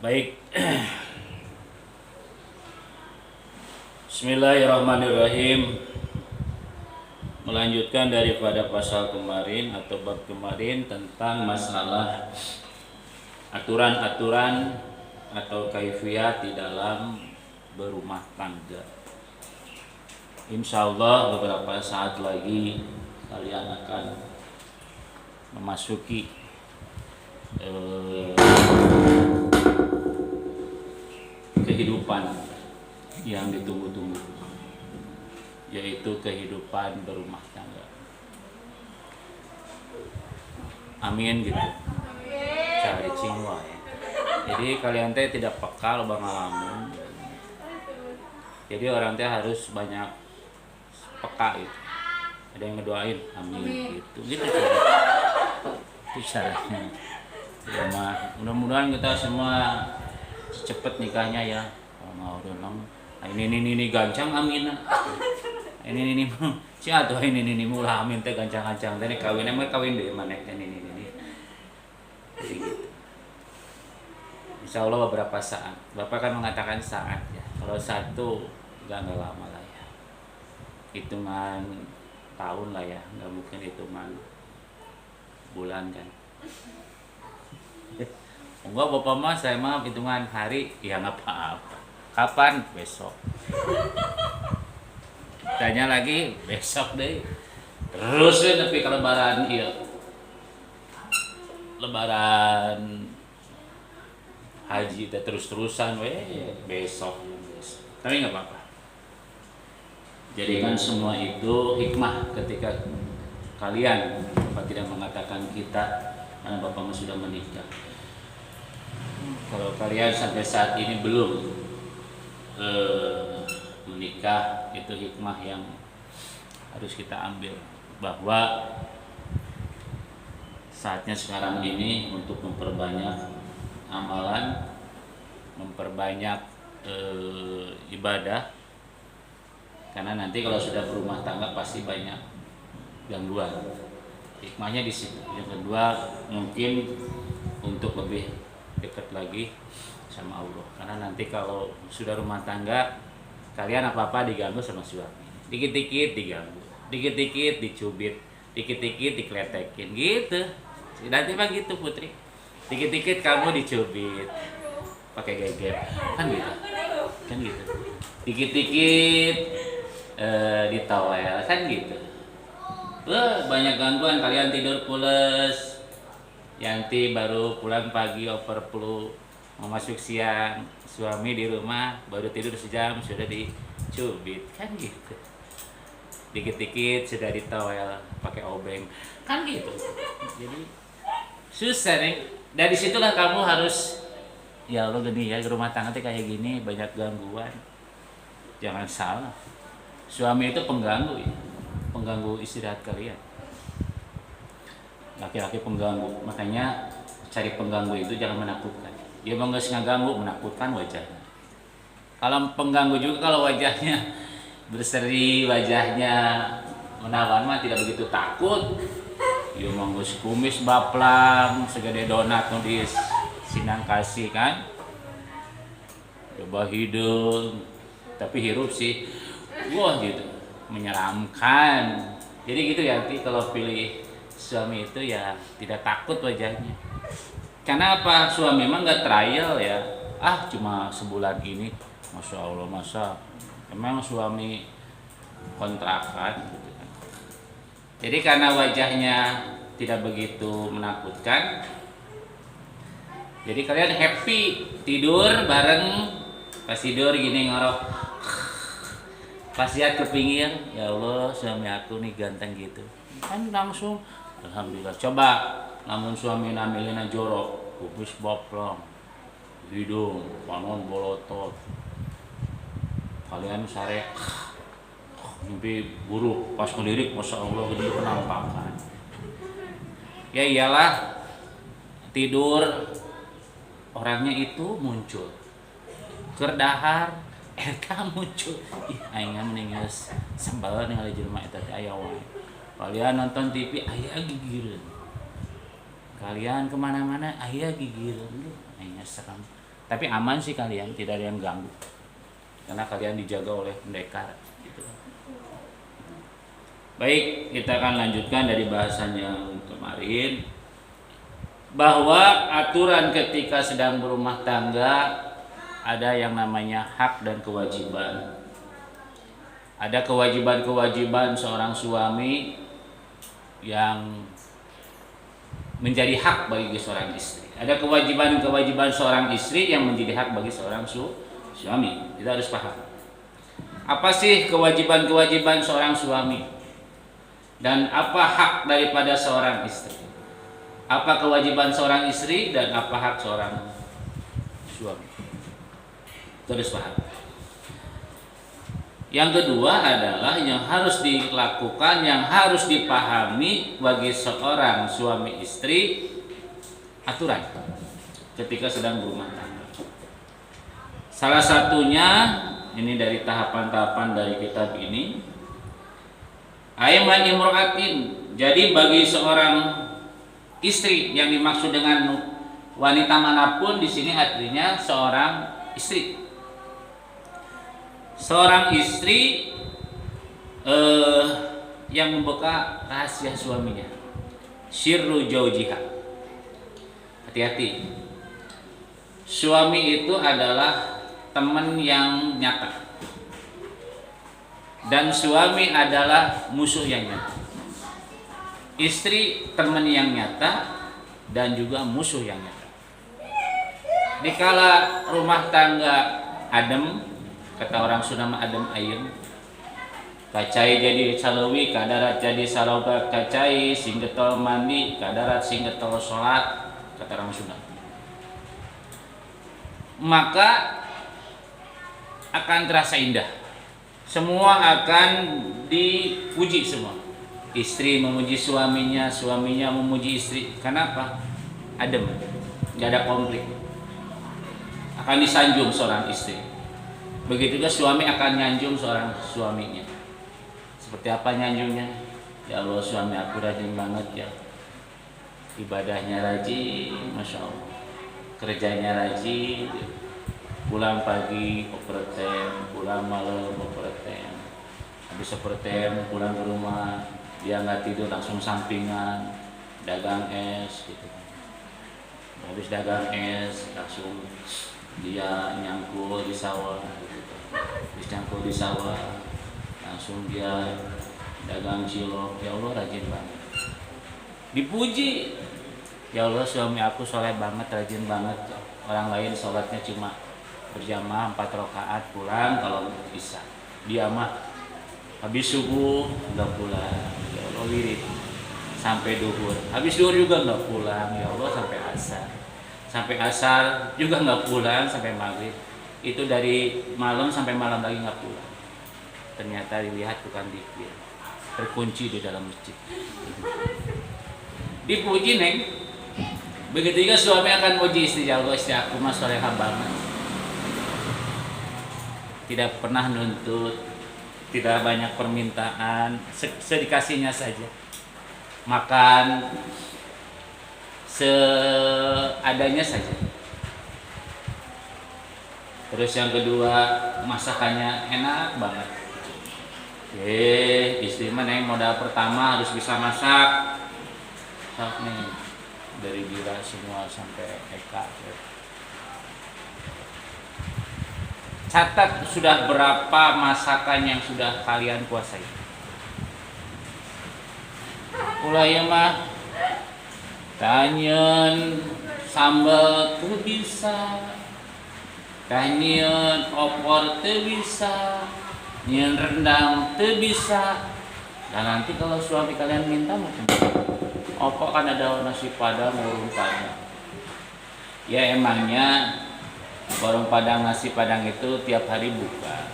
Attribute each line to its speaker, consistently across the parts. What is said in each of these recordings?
Speaker 1: Baik. Bismillahirrahmanirrahim. Melanjutkan daripada pasal kemarin atau bab kemarin tentang masalah aturan-aturan atau kaifiyat di dalam berumah tangga. Insya Allah beberapa saat lagi kalian akan memasuki kehidupan yang ditunggu-tunggu, yaitu kehidupan berumah tangga. Amin gitu. Cari cingwa ya. Jadi kalian teh tidak peka loba ngalamun. Jadi orang teh harus banyak peka gitu. Ada yang ngedoain, amin gitu. Gitu itu caranya. Ya mah, mudah-mudahan kita semua cepet nikahnya ya. Mau dong. Ini gancang amin. Ini si atuh ini mulah amin teh gancang-gancang teh kawin mah kawin deui maneh ini. Jadi gitu. Insya Allah beberapa saat. Bapak kan mengatakan saat ya. Kalau satu enggak lama lah ya. Hitungan tahun lah ya, enggak mungkin hitungan bulan kan. Enggak Bapak mah saya mah hitungan hari ya nggak apa-apa. Kapan? Besok. Tanya lagi besok deh. Terus deh tapi ke lebaran iya. Lebaran haji terus-terusan besok. Tapi nggak apa-apa. Jadikan semua itu hikmah ketika kalian. Bapak tidak mengatakan kita karena Bapak sudah menikah. Kalau kalian sampai saat ini belum menikah, itu hikmah yang harus kita ambil, bahwa saatnya sekarang ini untuk memperbanyak amalan, memperbanyak ibadah, karena nanti kalau sudah berumah tangga pasti banyak gangguan. Hikmahnya di situ. Yang kedua mungkin untuk lebih dekat lagi sama Allah, karena nanti kalau sudah rumah tangga kalian apa-apa diganggu sama suami, dikit-dikit diganggu, dikit-dikit dicubit, dikit-dikit dikletekin gitu. Nanti mah gitu Putri, dikit-dikit kamu dicubit pakai geger kan gitu, dikit-dikit ditowel kan gitu. Banyak gangguan, kalian tidur pules, Yanti baru pulang pagi overflow, mau masuk siang, suami di rumah baru tidur sejam sudah dicubit kan gitu, dikit-dikit sudah ditowel pakai obeng kan gitu. Jadi susah nih. Dari situlah kamu harus ya Allah gini ya, rumah tangga kayak gini banyak gangguan. Jangan salah, suami itu pengganggu ya, pengganggu istirahat kalian. Laki-laki pengganggu, makanya cari pengganggu itu jangan menakutkan. Dia mau nggak ngaganggu, menakutkan wajahnya. Kalau pengganggu juga, kalau wajahnya berseri, wajahnya menawan mah tidak begitu takut. Dia mau nggak kumis baplang segede donat nulis sinang kasih kan. Coba hidung, tapi hirup sih, wah gitu, menyeramkan. Jadi gitu ya, kalau pilih suami itu ya tidak takut wajahnya. Karena apa? Suami emang nggak trial ya. Cuma sebulan ini, masya Allah, masa emang suami kontrakan gitu kan. Jadi karena wajahnya tidak begitu menakutkan, jadi kalian happy tidur bareng, pas tidur gini ngorok, pas lihat ke pinggir, ya Allah suami aku nih ganteng gitu, kan langsung alhamdulillah. Coba namun suami namilina jorok, kubis boplong, hidung, panon bolotot, kalian sare mimpi buruk, pas ngelirik masya Allah gede penampakan. Ya iyalah, tidur orangnya itu muncul, kerdahar eta muncul, aing mendinges sambal ningali jelema eta teh aya wae. Kalian nonton TV aya gigireun, kalian kemana-mana aya gigireun, aing serem. Tapi aman sih kalian, tidak ada yang ganggu. Karena kalian dijaga oleh pendekar gitu. Baik, kita akan lanjutkan dari bahasan yang kemarin, bahwa aturan ketika sedang berumah tangga ada yang namanya hak dan kewajiban. Ada kewajiban-kewajiban seorang suami yang menjadi hak bagi seorang istri. Ada kewajiban-kewajiban seorang istri yang menjadi hak bagi seorang suami. Kita harus paham. Apa sih kewajiban-kewajiban seorang suami? Dan apa hak daripada seorang istri? Apa kewajiban seorang istri dan apa hak seorang suami? Kita harus paham. Yang kedua adalah yang harus dilakukan, yang harus dipahami bagi seorang suami istri, aturan ketika sedang berumah tangga. Salah satunya ini dari tahapan-tahapan dari kitab ini, ayman imro'atin. Jadi bagi seorang istri, yang dimaksud dengan wanita manapun di sini artinya seorang istri. Seorang istri yang membuka rahasia suaminya, sirru jaujiha. Hati-hati, suami itu adalah teman yang nyata, dan suami adalah musuh yang nyata. Istri teman yang nyata dan juga musuh yang nyata. Dikala rumah tangga adem, kata orang Sunda mah adem ayem, kacai jadi salewi, kadarat jadi saloga kacai, sing getol mandi, kadarat sing getol sholat, kata orang Sunda. Maka akan terasa indah. Semua akan dipuji semua. Istri memuji suaminya, suaminya memuji istri. Kenapa? Adem, nggak ada konflik. Akan disanjung seorang istri. Begitu juga suami akan nyanjung seorang suaminya. Seperti apa nyanjungnya? Ya Allah, suami aku rajin banget ya. Ibadahnya rajin, Masya Allah. Kerjanya rajin. Pulang pagi overtime, pulang malam overtime. Habis overtime pulang ke rumah, dia nggak tidur langsung sampingan, dagang es gitu. Habis dagang es langsung dia nyangkul di sawah gitu. Habis nyangkul di sawah langsung dia dagang cilok. Ya Allah, rajin banget. Dipuji, ya Allah, suami aku soleh banget, rajin banget. Orang lain sholatnya cuma berjamaah 4 rakaat pulang kalau bisa. Dia mah habis subuh nggak pulang. Ya Allah, wirid sampai duhur. Habis duhur juga nggak pulang. Ya Allah, sampai asar. Sampai asar juga nggak pulang, sampai maghrib. Itu dari malam sampai malam lagi nggak pulang. Ternyata dilihat bukan dikir, terkunci di dalam masjid. Dipuji neng. Begitu juga suami akan puji istri. Ya Allah, istri aku mah solehah banget. Tidak pernah nuntut, tidak banyak permintaan, sedikasihnya saja. Makan seadanya saja. Terus yang kedua, masakannya enak banget. Istri mah neng modal pertama harus bisa masak. Sok nih, dari Dira semua sampai Eka. Catat sudah berapa masakan yang sudah kalian kuasai. Mulai mah tanyeun sambal teu bisa, tanyeun opor teu bisa, nyeun rendang teu bisa. Dan nanti kalau suami kalian minta mungkin opor kan ada nasi padang, warung padang. Ya emangnya warung padang nasi padang itu tiap hari buka,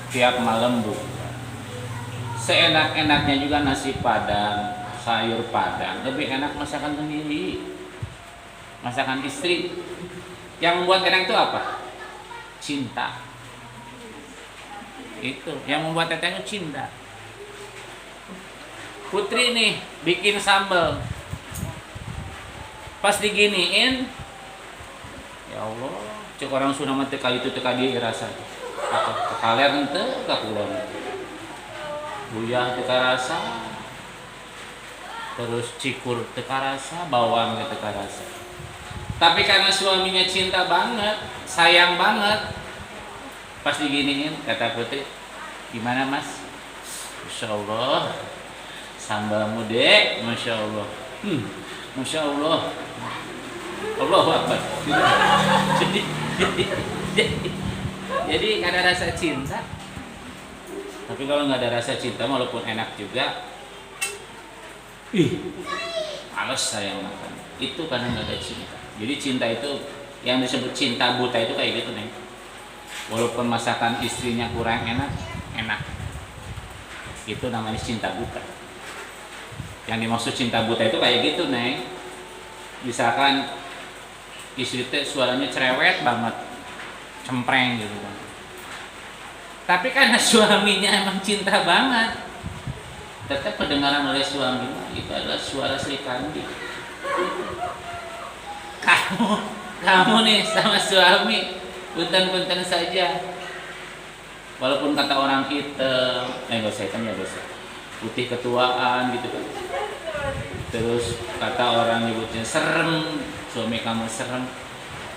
Speaker 1: tiap malam buka. Seenak-enaknya juga nasi padang, sayur padang, lebih enak masakan sendiri, masakan istri. Yang membuat enak itu apa? Cinta. Itu yang membuat enak itu cinta. Putri nih bikin sambal, pas diginiin, ya Allah, Cek orang Sunda mah teu kali itu teu kadi rasa. Kaler henteu ka kulon. Buyah teu karasa. Terus cikur teu karasa, bawang teu karasa. Tapi karena suaminya cinta banget, sayang banget, pas diginiin kata putih, gimana mas? Masya Allah, sambalmu dek, masya Allah, masya Allah, Allahu Akbar. Jadi ada rasa cinta. Tapi kalau nggak ada rasa cinta, walaupun enak juga, males saya makan. Itu karena nggak ada cinta. Jadi cinta itu yang disebut cinta buta itu kayak gitu nih. Walaupun masakan istrinya kurang enak, enak. Itu namanya cinta buta. Yang dimaksud cinta buta itu kayak gitu nih. Misalkan istri teh suaranya cerewet banget, cempreng gitu kan. Tapi karena suaminya emang cinta banget, tetap kedengaran oleh suami itu adalah suara Sri Kandi. Kamu nih sama suami punten-punten saja. Walaupun kata orang hitam, nggak usah hitam ya dosa, putih ketuaan gitu kan. Terus kata orang nyebutnya serem, suami kamu serem.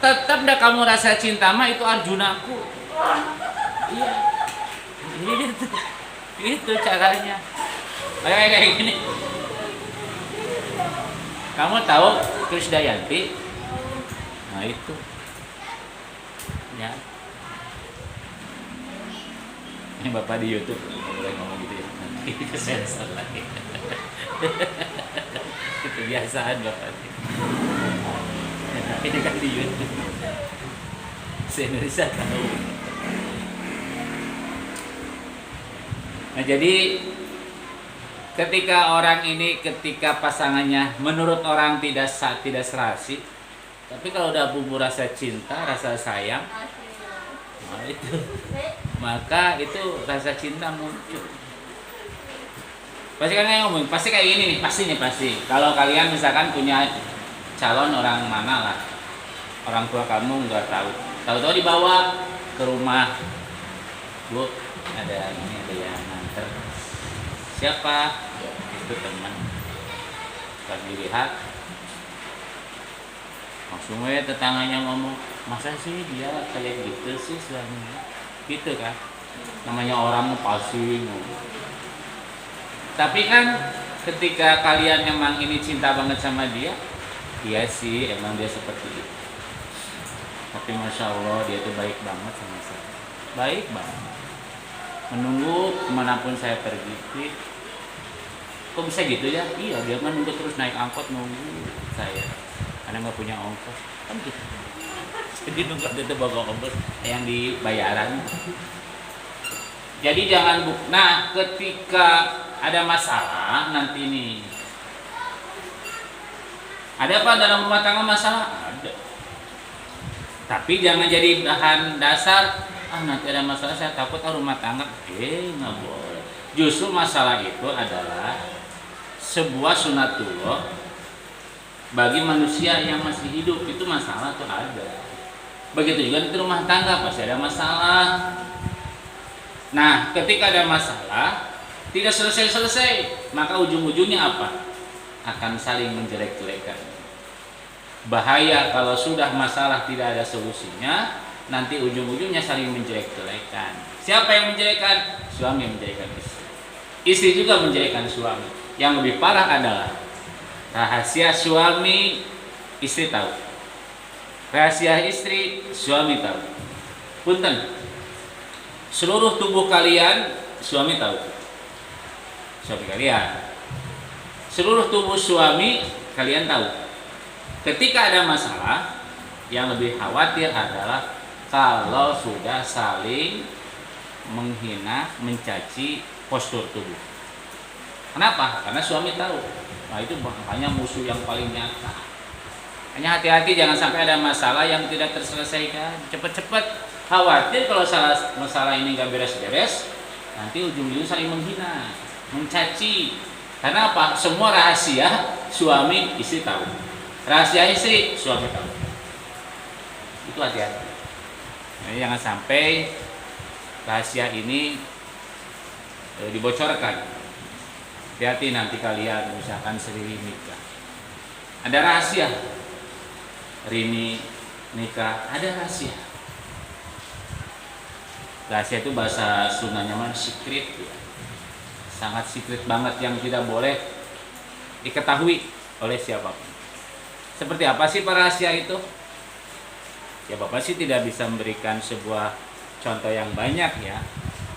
Speaker 1: Tetap dah kamu rasa cinta mah itu Arjunaku. Iya, itu caranya. Kayak gini. Kamu tahu Krisdayanti? Nah itu, ya. Ini bapak di YouTube nggak boleh ngomong gitu ya. Nanti kesensor lagi. Itu kebiasaan bapak. Ini kan di YouTube. Se-Indonesia tahu. Nah jadi ketika orang ini, ketika pasangannya menurut orang tidak serasi, tapi kalau udah bumbu rasa cinta, rasa sayang, nah itu, maka itu rasa cinta muncul. Pasti kan ngomong, pasti kayak gini nih, pasti. Kalau kalian misalkan punya calon orang mana lah, orang tua kamu nggak tahu dibawa ke rumah, bu, ada yang nganter. Siapa? Itu teman. Pas dilihat, langsung tetangganya ngomong, masa sih dia kayak gitu sih suaminya? Gitu kan? Namanya orang pasti. Tapi kan ketika kalian emang ini cinta banget sama dia, iya sih emang dia seperti itu. Tapi masya Allah dia tuh baik banget sama saya. Baik banget. Menunggu kemanapun saya pergi. Kok bisa gitu ya? Iya, dia kan nunggu terus naik angkot nunggu saya. Karena nggak punya ongkos, kan gitu. Jadi nunggu itu bawa ongkos yang dibayaran. Jadi jangan nah ketika ada masalah nanti nih. Ada apa dalam rumah tangga masalah? Ada. Tapi jangan jadi bahan dasar. Nanti ada masalah saya takut rumah tangga. Nggak boleh. Justru masalah itu adalah sebuah sunatullah bagi manusia yang masih hidup. Itu masalah tuh ada. Begitu juga di rumah tangga pasti ada masalah. Nah, ketika ada masalah tidak selesai, maka ujung-ujungnya apa? Akan saling menjelek-jelekan. Bahaya kalau sudah masalah tidak ada solusinya, nanti ujung-ujungnya saling menjelek-jelekan. Siapa yang menjelekkan? Suami yang menjelekkan istri. Istri juga menjelekkan suami. Yang lebih parah adalah rahasia suami istri tahu. Rahasia istri suami tahu. Punten. Seluruh tubuh kalian suami tahu. Suami kalian. Seluruh tubuh suami kalian tahu. Ketika ada masalah, yang lebih khawatir adalah kalau sudah saling menghina, mencaci postur tubuh. Kenapa? Karena suami tahu. Nah itu makanya musuh yang paling nyata. Hanya hati-hati jangan sampai ada masalah yang tidak terselesaikan. Cepat-cepat. Khawatir kalau masalah ini nggak beres-beres, nanti ujung-ujungnya saling menghina, mencaci. Karena apa? Semua rahasia suami istri tahu. Rahasia istri suami tahu. Itu hati-hati. Jadi jangan sampai rahasia ini dibocorkan. Hati-hati nanti kalian misalkan sering nikah, ada rahasia. Rini nikah, ada rahasia. Rahasia itu bahasa Sundanya mah secret ya. Sangat secret banget yang tidak boleh diketahui oleh siapapun. Seperti apa sih rahasia itu? Ya Bapak sih tidak bisa memberikan sebuah contoh yang banyak ya.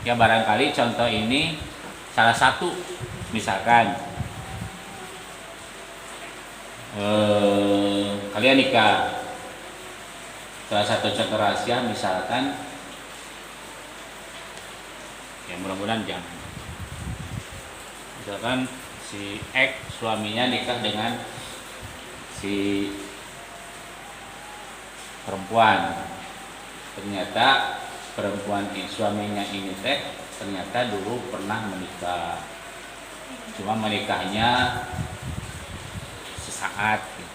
Speaker 1: Ya barangkali contoh ini salah satu, misalkan kalian nikah, salah satu contoh rahasia misalkan, ya mudah-mudahan jangan, misalkan si X suaminya nikah dengan si perempuan, ternyata perempuan suaminya ini ternyata dulu pernah menikah, cuma menikahnya sesaat gitu.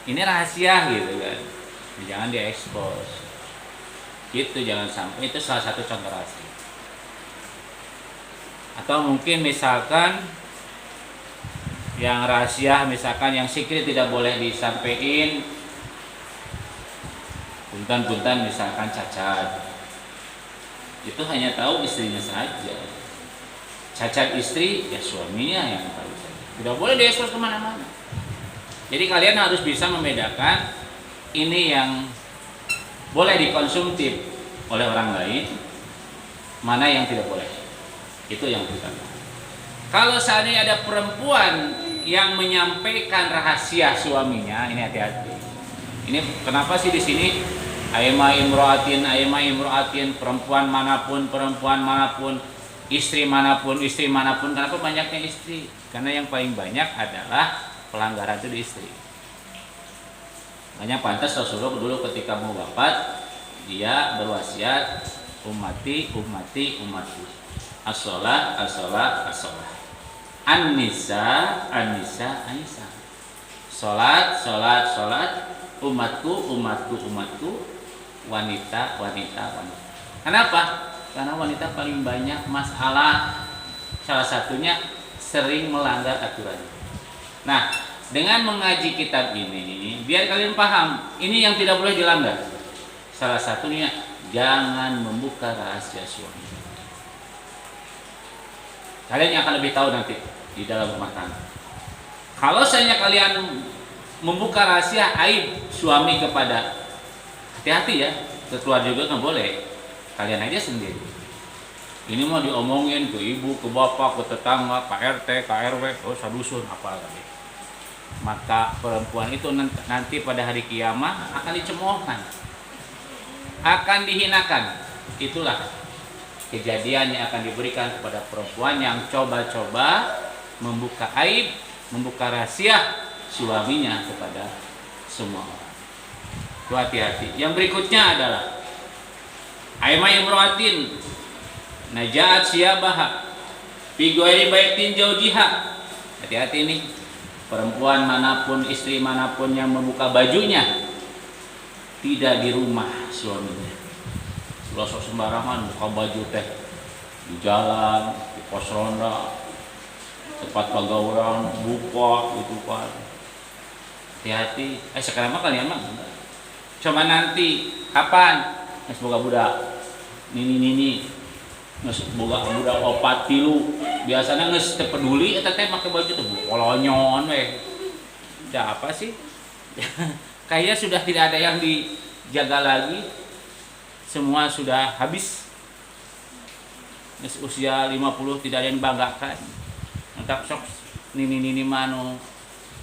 Speaker 1: Ini rahasia gitu kan, jangan diekspos gitu, jangan sampai. Itu salah satu contoh rahasia. Atau mungkin misalkan yang rahasia, misalkan yang secret tidak boleh disampaikan, punten misalkan cacat, itu hanya tahu istrinya saja. Cacat istri ya suaminya yang tahu saja, tidak boleh diekspos kemana-mana. Jadi kalian harus bisa membedakan ini yang boleh dikonsumtif oleh orang lain, mana yang tidak boleh. Itu yang pertama. Kalau seandainya ada perempuan yang menyampaikan rahasia suaminya, ini hati-hati. Ini kenapa sih di sini aima imroatin, perempuan manapun, istri manapun, kenapa banyaknya istri? Karena yang paling banyak adalah pelanggaran itu di istri. Makanya pantas Rasulullah dulu ketika mau wafat, dia berwasiat, ummati as-sholah an-nisa sholat, umatku, wanita. Kenapa? Karena wanita paling banyak masalah, salah satunya sering melanggar aturan. Nah, dengan mengaji kitab ini, biar kalian paham, ini yang tidak boleh dilanggar. Salah satunya, jangan membuka rahasia suami. Kalian yang akan lebih tahu nanti di dalam rumah tangga. Kalau misalnya kalian membuka rahasia aib suami kepada, hati-hati ya, keluar juga nggak boleh. Kalian aja sendiri. Ini mau diomongin ke ibu, ke bapak, ke tetangga, ke RT, ke RW, sadusun apa lagi. Maka perempuan itu nanti pada hari kiamat akan dicemoohkan, akan dihinakan. Itulah kejadian yang akan diberikan kepada perempuan yang coba-coba membuka aib, membuka rahasia suaminya kepada semua orang. Itu hati-hati. Yang berikutnya adalah aima imroatin najaat siyabaha fi ghairi baitin jaujiha. Hati-hati nih. Perempuan manapun, istri manapun yang membuka bajunya tidak di rumah suaminya. Losok sembarangan buka baju teh di jalan, di pos ronda, tempat pegawai, buka gitu kan. Hati-hati. Sekarang mah kalian mah cuma nanti kapan? Semoga budak nini boga budak opat tilu biasanya geus teu peduli eta teh make baju teh kolonyon we. Da apa sih? Kayaknya sudah tidak ada yang dijaga lagi. Semua sudah habis. Geus usia 50 tidak ada yang banggakan. Entap sok nini manu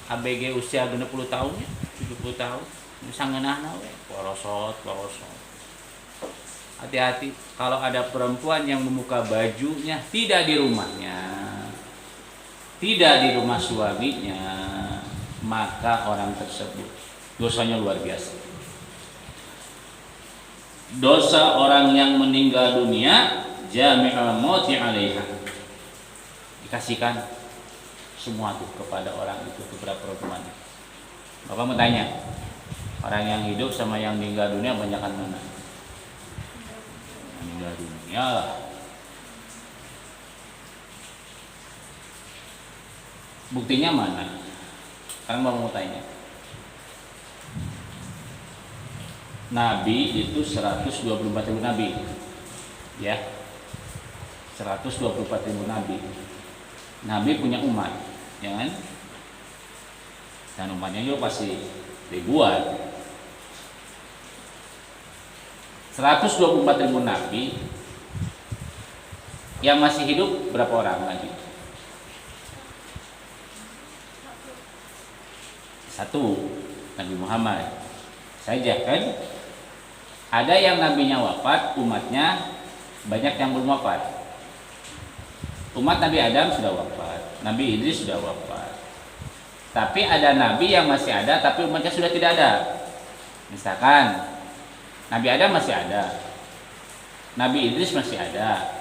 Speaker 1: ABG usia 60 tahun ya, 70 tahun. Sangeunahna we, porosot. Hati-hati kalau ada perempuan yang membuka bajunya tidak di rumahnya, tidak di rumah suaminya, maka orang tersebut dosanya luar biasa. Dosa orang yang meninggal dunia jami'ul mauti 'alaiha. Dikasihkan semua itu kepada orang itu, kepada perempuan. Bapak mau tanya, Orang yang hidup sama yang meninggal dunia banyakan mana? Meninggal dunia lah. Buktinya mana? Sekarang mau tanya. Nabi itu 124.000 nabi. Ya. 124.000 nabi. Nabi punya umat, ya kan? Dan umatnya juga pasti ribuan. 124.000 nabi yang masih hidup berapa orang lagi? Satu, Nabi Muhammad saja kan. Ada yang nabinya wafat, umatnya banyak yang belum wafat. Umat Nabi Adam sudah wafat, Nabi Idris sudah wafat. Tapi ada nabi yang masih ada tapi umatnya sudah tidak ada. Misalkan Nabi Adam masih ada, Nabi Idris masih ada,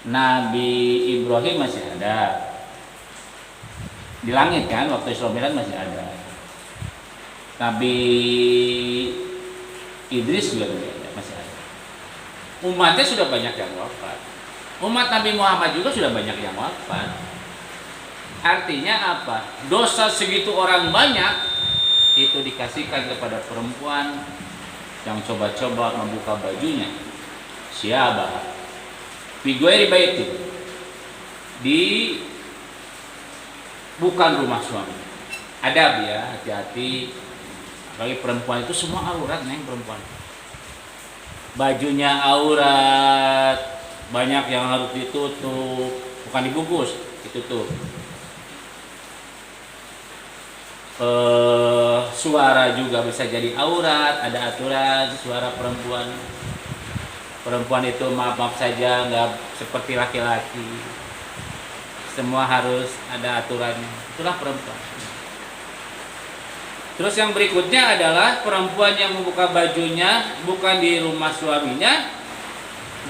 Speaker 1: Nabi Ibrahim masih ada. Di langit kan waktu Isra Mi'raj masih ada. Nabi Idris juga masih ada. Umatnya sudah banyak yang wafat. Umat Nabi Muhammad juga sudah banyak yang wafat. Artinya apa? Dosa segitu orang banyak itu dikasihkan kepada perempuan yang coba-coba membuka bajunya. Siapa? Figueri baiti. Di bukan rumah suami. Adab ya, hati-hati. Bagi perempuan itu semua aurat, neng, perempuan. Bajunya aurat, banyak yang harus ditutup, bukan dibungkus, ditutup. Suara juga bisa jadi aurat, ada aturan suara perempuan. Perempuan itu maaf saja nggak seperti laki-laki. Semua harus ada aturannya. Itulah perempuan. Terus yang berikutnya adalah perempuan yang membuka bajunya bukan di rumah suaminya.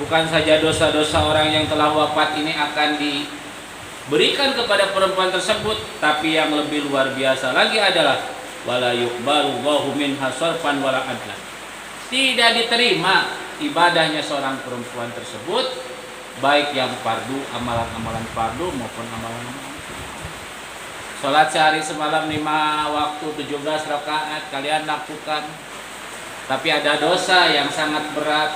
Speaker 1: Bukan saja dosa-dosa orang yang telah wafat ini akan diberikan kepada perempuan tersebut, tapi yang lebih luar biasa lagi adalah wala yuqbalu Allahu minha sarfan wala adlan. Tidak diterima ibadahnya seorang perempuan tersebut, baik yang fardu, amalan-amalan fardu maupun amalan-amalan. Salat sehari semalam 5 waktu 17 rakaat kalian lakukan. Tapi ada dosa yang sangat berat,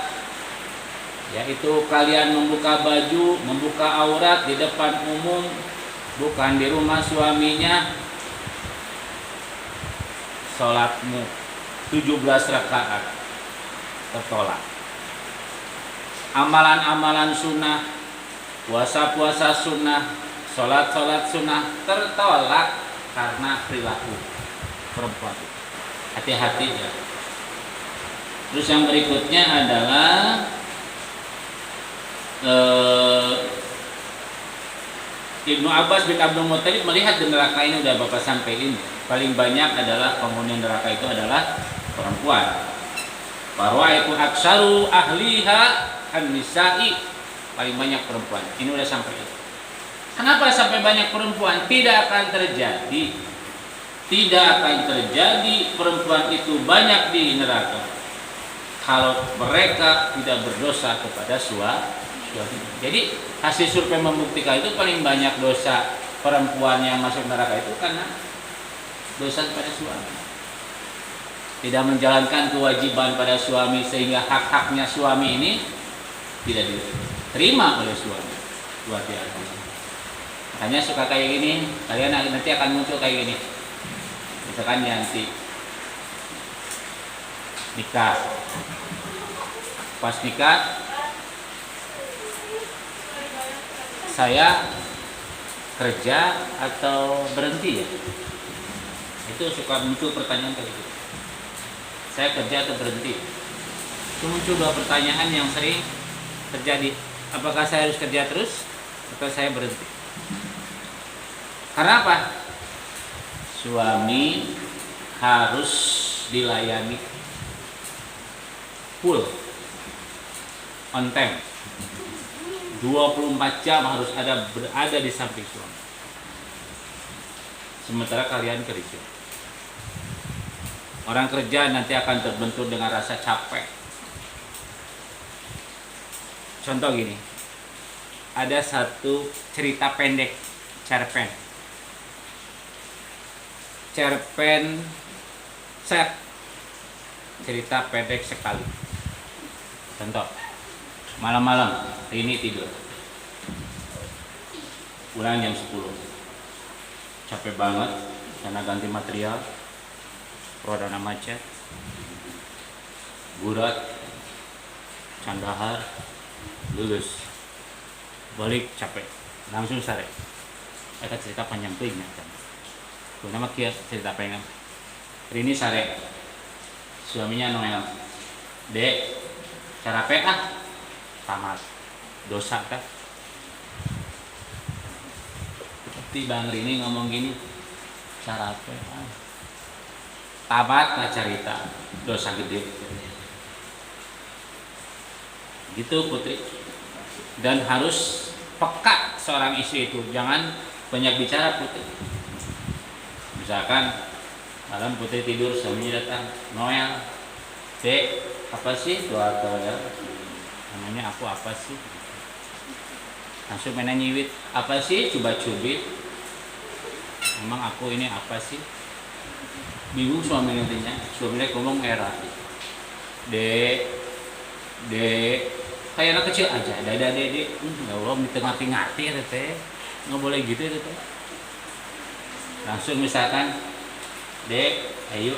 Speaker 1: yaitu kalian membuka baju, membuka aurat di depan umum, bukan di rumah suaminya. Salatmu 17 rakaat tertolak. Amalan-amalan sunnah, puasa-puasa sunnah, sholat-sholat sunnah tertolak karena perilaku perempuan. Hati-hati ya. Terus yang berikutnya adalah Ibnu Abbas bin Abdul Muttalib melihat di neraka ini, udah Bapak sampaikan, paling banyak adalah penghuni neraka itu adalah perempuan. Bahwa itu aksaru ahliha an-nisa'i, paling banyak perempuan. Ini udah sampai. Kenapa sampai banyak perempuan? Tidak akan terjadi perempuan itu banyak di neraka kalau mereka tidak berdosa kepada suami. Jadi hasil survei membuktikan itu paling banyak dosa perempuan yang masuk neraka itu karena dosa kepada suami. Tidak menjalankan kewajiban pada suami sehingga hak-haknya suami ini tidak diterima oleh suami. Hati-hati. Makanya suka kayak gini, kalian nanti akan muncul kayak gini. Misalkan nanti nikah, pas nikah saya kerja atau berhenti ya? Itu suka muncul pertanyaan kayak gitu. Saya kerja atau berhenti? Itu muncul 2 pertanyaan yang sering terjadi. Apakah saya harus kerja terus atau saya berhenti? Karena apa? Suami harus dilayani full, on time, 24 jam harus berada di samping suami. Sementara kalian kerja. Orang kerja nanti akan terbentur dengan rasa capek. Contoh gini, ada satu cerita pendek, cerpen set, cerita pendek sekali. Contoh, malam-malam ini tidur, pulang jam 10, capek banget karena ganti material, rodana macet, gurat, candahar, lulus, balik capek, langsung sare. Ada cerita panjang tuh ingat kan? Nama kia cerita panjang. Ini sare, suaminya noel, dek, cara tamat, dosa kan? Seperti Bang Rini ngomong gini, cara tamat nggak cerita, dosa gede. Gitu Putri. Dan harus peka seorang istri itu, jangan banyak bicara Putri. Misalkan malam Putri tidur, suaminya datang, Noel, dek, apa sih doa Noel? Namanya aku apa sih? Langsung main nyiwit, apa sih? Coba cubit. Emang aku ini apa sih? Bingung suami nantinya, suaminya ngomong era, dek, kayak anak kecil aja, dada dede, ya Allah, ngati-ngati ya teh, nggak boleh gitu ya teh. Langsung misalkan, dek, ayo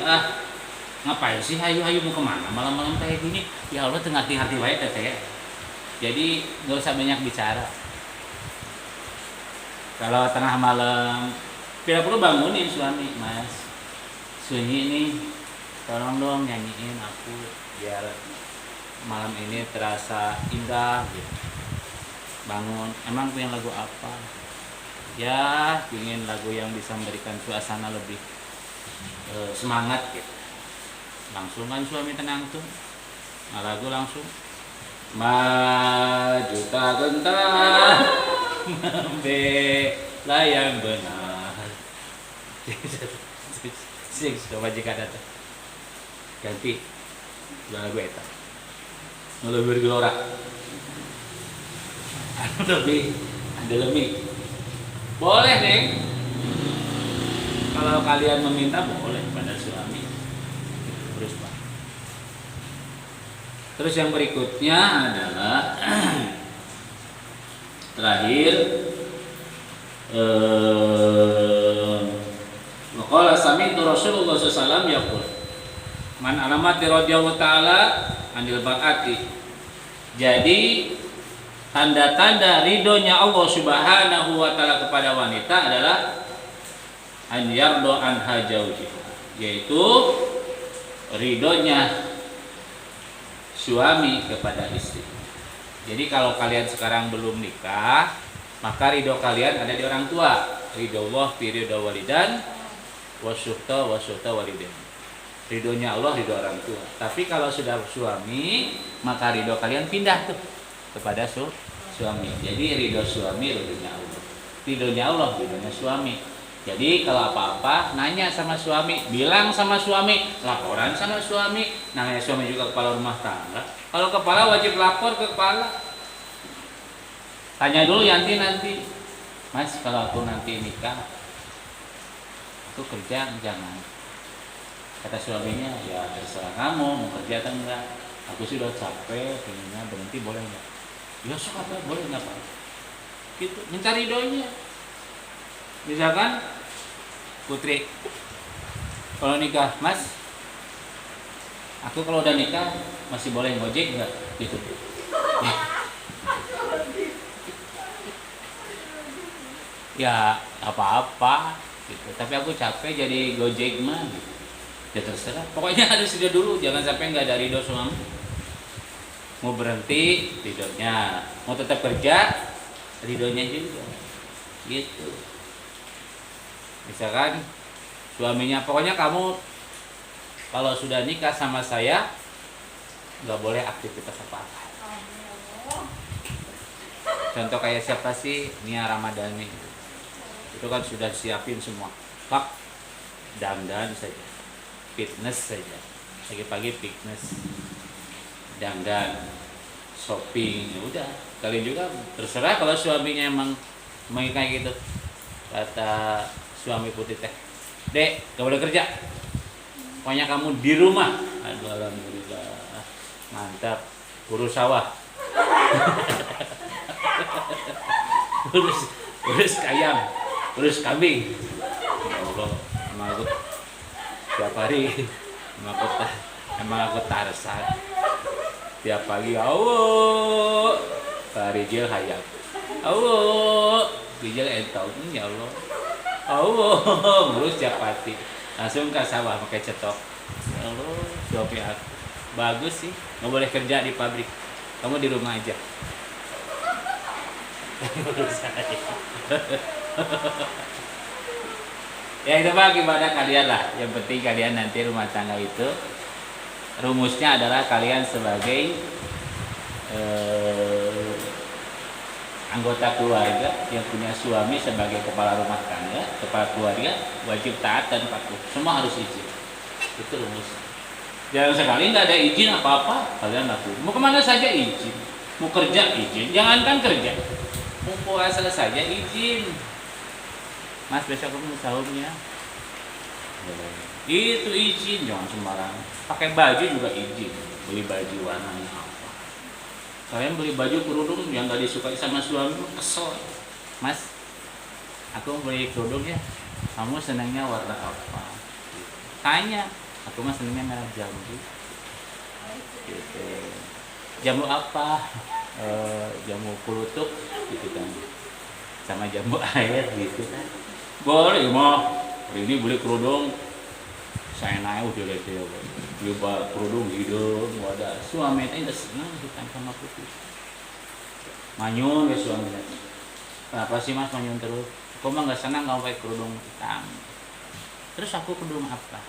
Speaker 1: ngapain sih, ayo mau kemana malam-malam kayak gini? Ya Allah, ngati-ngati wae teh. Jadi nggak usah banyak bicara. Kalau tengah malam, tidak perlu bangunin suami, mas, sunyi nih, tolong dong nyanyiin aku biar malam ini terasa indah gitu. Bangun, emang punya lagu apa? Ya, ingin lagu yang bisa memberikan suasana lebih semangat gitu. Langsung kan suami tenang tuh, nah, lagu langsung maju tak gentar membela yang benar. Sing coba jika ada ganti lagu eta lebih bergelora, lebih boleh neng, kalau kalian meminta boleh pada suami. Terus yang berikutnya adalah terakhir, waqala sami'tu Rasulullah sallallahu alaihi wasallam yaqul man alamati radhiyallahu ta'ala anil bar'ati. Jadi tanda-tanda ridhonya Allah Subhanahu wa taala kepada wanita adalah an yardo anha jaujiha, yaitu ridhonya suami kepada istri. Jadi kalau kalian sekarang belum nikah, maka ridho kalian ada di orang tua. Ridho Allah fi ridho walidan wasyuhta walidain. Ridhonya Allah, ridho orang tua. Tapi kalau sudah suami, maka ridho kalian pindah tuh kepada suami. Jadi ridho suami, ridhonya Allah. Ridhonya Allah, ridhonya suami. Jadi kalau apa-apa nanya sama suami, bilang sama suami, laporan sama suami. Namanya suami juga kepala rumah tangga. Kalau kepala wajib lapor ke kepala. Tanya dulu nanti, Mas, kalau aku nanti nikah, aku kerja jangan. Kata suaminya, ya terserah kamu mau kerja atau enggak. Aku sudah capek, pengennya berhenti, boleh nggak? Ya sok apa, boleh nggak Pak? Gitu, minta ridhonya. Misalkan Putri, kalau nikah, Mas, aku kalau udah nikah masih boleh ngojek nggak? Gitu. Ya apa-apa, gitu. Tapi aku capek jadi gojek mah. Gitu. Ya terserah. Pokoknya harus ridho dulu, jangan sampai nggak ada ridho suami. Mau berhenti, ridhonya. Mau tetap kerja, ridhonya juga. Gitu. Misalkan suaminya, pokoknya kamu kalau sudah nikah sama saya nggak boleh aktivitas apa-apa. Contoh kayak siapa sih, Nia Ramadhani, itu kan sudah siapin semua, pak dandan saja. fitness saja, pagi-pagi fitness, dandan, shopping, ya udah. Kalian juga terserah kalau suaminya emang mau kayak gitu. Kata suami Putih teh, "Dek, gak boleh kerja. Pokoknya kamu di rumah." Aduh, alhamdulillah. Mantap. Urus sawah. urus ayam, urus kambing. Ya Allah, emang aku tiap hari emang aku Tarzan. Tiap pagi, awo, Rijal hayam, awo, Rijal entau, ya Allah, awo, ngurus tiap pati, langsung ke sawah pakai cetok. Ya Allah, suami aku bagus sih, nggak boleh kerja di pabrik, kamu di rumah aja. Ya itu Pak, gimana kalian lah, yang penting kalian nanti rumah tangga itu rumusnya adalah kalian sebagai anggota keluarga yang punya suami sebagai kepala rumah tangga, kepala keluarga, wajib taat dan patuh, semua harus izin. Itu rumusnya. Jangan sekali nggak ada izin apa-apa kalian lakukan. Mau kemana saja izin, mau kerja izin, jangankan kerja, mau puasa saja izin. Mas, besok kamu sahurnya itu izin, jangan sembarangan. Pakai baju juga izin, beli baju warnanya apa. Kalian beli baju kerudung yang gak disukai sama suami, kesel. Mas, aku beli kerudung ya, kamu senangnya warna apa? Tanya, aku mah senangnya merah jambu. Gitu. Jambu apa? Jambu kulutuk gitu kan. Sama jambu air gitu kan. Boleh mah. Ini beli kerudung saya naik udah lihat ya, beli kerudung hidung, wadah suami itu udah senang hitam sama putih. Manyun ya suami. Kenapa sih Mas manyun terus? Kok mah nggak senang kalau pakai kerudung hitam? Terus aku kerudung apa?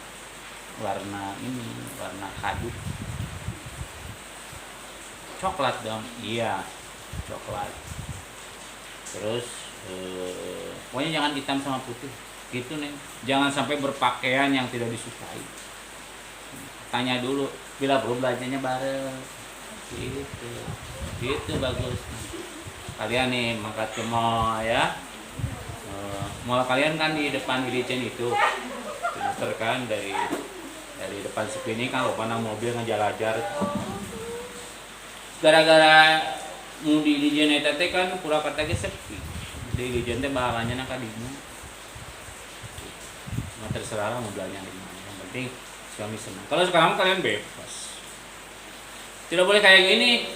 Speaker 1: Warna ini, warna kadu. Coklat dong, iya coklat. Terus pokoknya jangan hitam sama putih. Gitu nih, jangan sampai berpakaian yang tidak disukai. Tanya dulu, bila perlu belajarnya bareng. Gitu bagus. Kalian nih mangkat ke mall ya. Mall kalian kan di depan Irijen itu, filter kan dari depan sepi ini kan mana mobil ngejalajar. Gara-gara mau di Irijen eta teh kan Purwakarta ge sepi. Di Irijen teh bahannya nang kadinya. Terserah lah mau belanja di mana, yang penting suami senang. Kalau sekarang kalian bebas, tidak boleh kayak gini.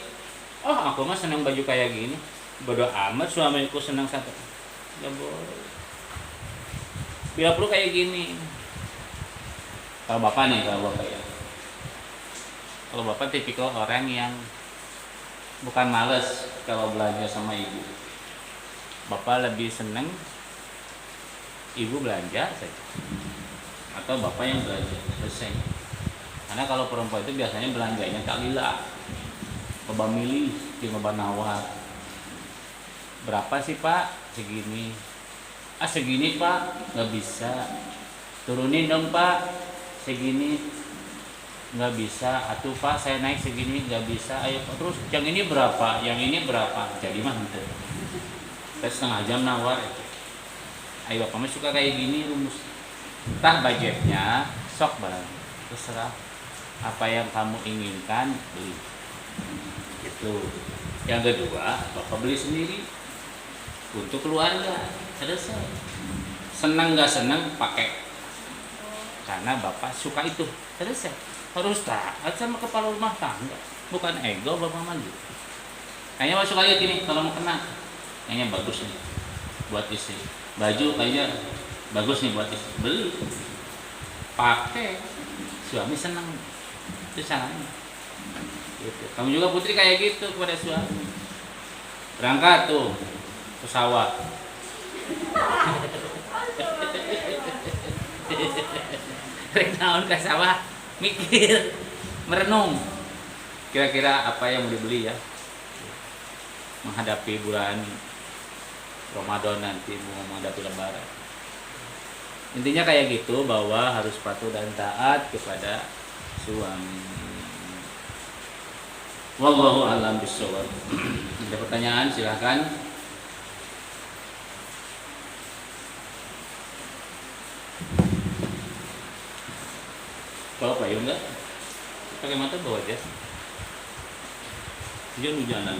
Speaker 1: Oh aku mah senang baju kayak gini, bodo amat suamiku senang satu, nggak boleh. Bila perlu kayak gini. Kalau bapak nih, kalau bapak tipikal orang yang bukan males kalau belanja sama ibu. Bapak lebih senang ibu belanja saja atau bapak yang belanja selesai. Karena kalau perempuan itu biasanya belanjanya tak lila, coba milih, coba nawar. Berapa sih Pak? Segini. Segini Pak, nggak bisa. Turunin dong Pak, segini. Nggak bisa. Atuh Pak, saya naik segini nggak bisa. Ayo terus yang ini berapa? Yang ini berapa? Jadi mah gitu. Kita setengah jam nawar. Ayo kamu suka kayak gini rumus. Entah budgetnya, sok barang. Terserah apa yang kamu inginkan beli. Gitu. Yang kedua, bapak beli sendiri untuk keluarga. Selesai. Senang nggak senang pakai. Karena bapak suka itu. Selesai. Harus taat sama kepala rumah tangga. Bukan ego bapak mandi. Kayaknya masuk aja gini kalau mau kena. Kayaknya bagus nih buat istri. Baju kayaknya bagus nih buat istri, beli, pakai, suami senang, itu caranya. Gitu. Kamu juga Putri kayak gitu kepada suami. Berangkat tuh ke sawah. Rek naon ke sawah, mikir, merenung. Kira-kira apa yang mau dibeli ya? Menghadapi bulan Ramadan nanti, mau menghadapi Lebaran. Intinya kayak gitu, bahwa harus patuh dan taat kepada suami. Wallahu a'lam bishawab. Ada pertanyaan silahkan. Bawa payung enggak? Pakai mata bawa jas. Hujan-hujanan.